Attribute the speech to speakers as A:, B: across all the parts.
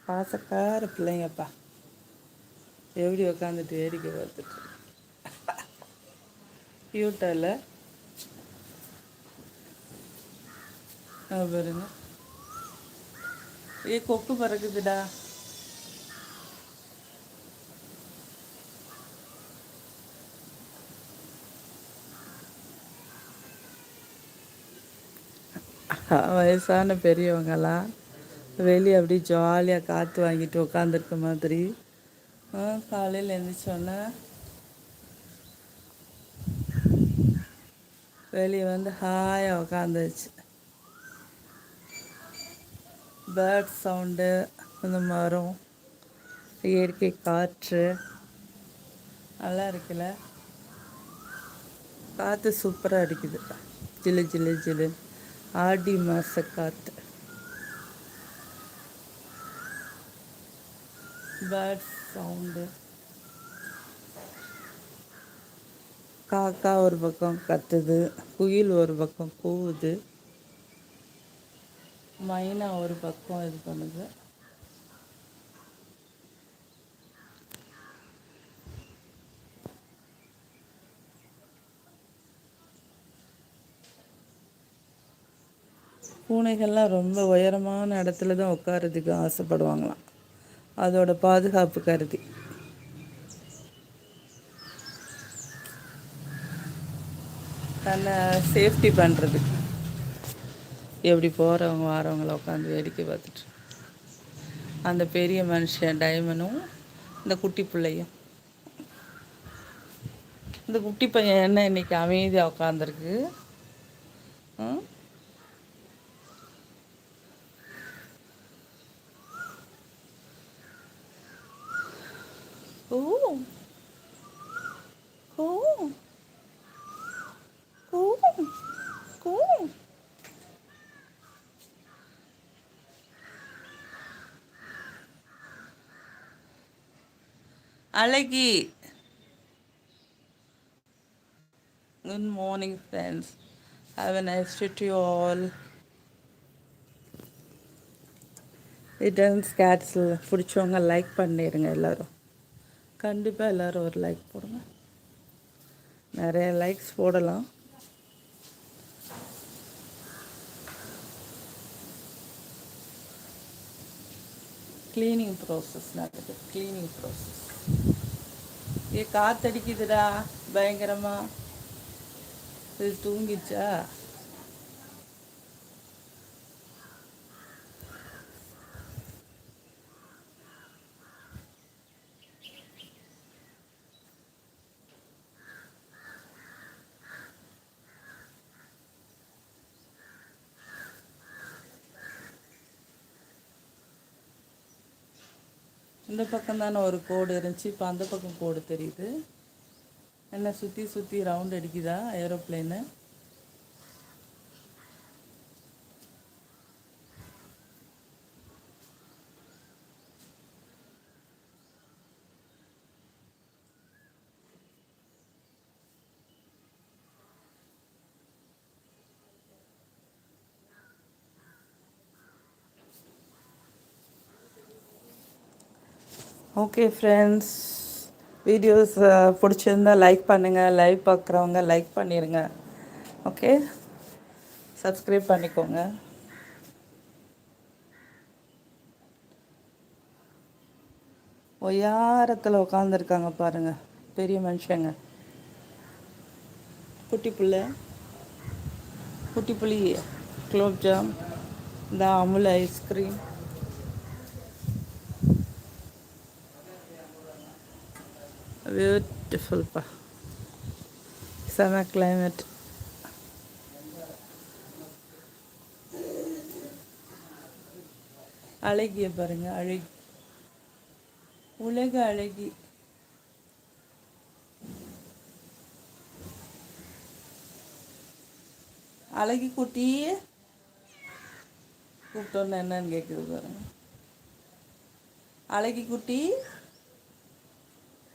A: பாசக்கார பிள்ளைங்கப்பா எப்படி உக்காந்துட்டு வேடிக்கை பார்த்துட்டு க்யூட்டாக பாருங்க. கொக்கு பறக்குதுடா. வயசான பெரியவங்கெல்லாம் வெளியே அப்படி ஜாலியாக காற்று வாங்கிட்டு உட்காந்துருக்க மாதிரி. காலையில் எழுந்திரிச்சோன்னே வெளியே வந்து ஹாயாக உக்காந்துச்சு. பேர்ட் சவுண்டு, அந்த மரம், இயற்கை காற்று நல்லா இருக்குல்ல. காற்று சூப்பராக அடிக்குது. ஜிலு ஜிலு ஜிலு ஆடி மாத காற்று. பேர்ட் சவுண்டு, காக்கா ஒரு பக்கம் கத்துது, குயில் ஒரு பக்கம் கூவுது, மைனா ஒரு பக்கம் இது பண்ணுது. பூனைகள்லாம் ரொம்ப உயரமான இடத்துல தான் உட்காரதுக்கு ஆசைப்படுவாங்களாம், அதோட பாதுகாப்பு கருதி. தன்னை சேஃப்டி பண்ணுறதுக்கு எப்படி போகிறவங்க வரவங்கள உட்காந்து வேடிக்கை பார்த்துட்டு. அந்த பெரிய மனுஷன் டைமனும் இந்த குட்டி பிள்ளையும். இந்த குட்டி பையன் என்ன இன்னைக்கு அமைதியாக உட்காந்துருக்கு. ஓ ஓ ஓ ஓ அழகி. Good morning friends, have a nice day to you all. Returns கேட்ஸில் பிடிச்சவங்க லைக் பண்ணிடுங்க. எல்லோரும் கண்டிப்பாக எல்லோரும் ஒரு லைக் போடுங்க. நிறைய லைக்ஸ் போடலாம். க்ளீனிங் ப்ராசஸ் நடக்குது. Cleaning process. காற்றடிக்குதுடா பயங்கரமாக. இது தூங்கிச்சா? இந்த பக்கம் தானே ஒரு கோடு இருந்துச்சு, இப்போ அந்த பக்கம் கோடு தெரியுது. என்ன சுற்றி சுற்றி ரவுண்ட் அடிக்குதா ஏரோப்ளேனு? ஓகே ஃப்ரெண்ட்ஸ், வீடியோஸ் பிடிச்சிருந்தா லைக் பண்ணுங்கள். லைவ் பார்க்குறவங்க லைக் பண்ணிடுங்க. ஓகே, சப்ஸ்கிரைப் பண்ணிக்கோங்க. ஒய்யாரத்தில் உட்காந்துருக்காங்க பாருங்கள் பெரிய மனுஷங்க. குட்டி புள்ளி குலோப்ஜாம், இந்த அமுல் ஐஸ்கிரீம். பியூட்டிஃபுல்ப்பா, செம கிளைமேட். அழகிய பாருங்க, அழகி, உலக அழகி. அழகி குட்டி கூப்பிட்டோன்னு என்னன்னு கேட்குது பாருங்க. அழகி குட்டி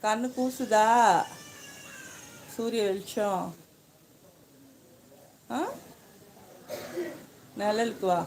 A: கண்ணு கூசுதா? சூரிய வெளிச்சம். நிழலுக்கு வா.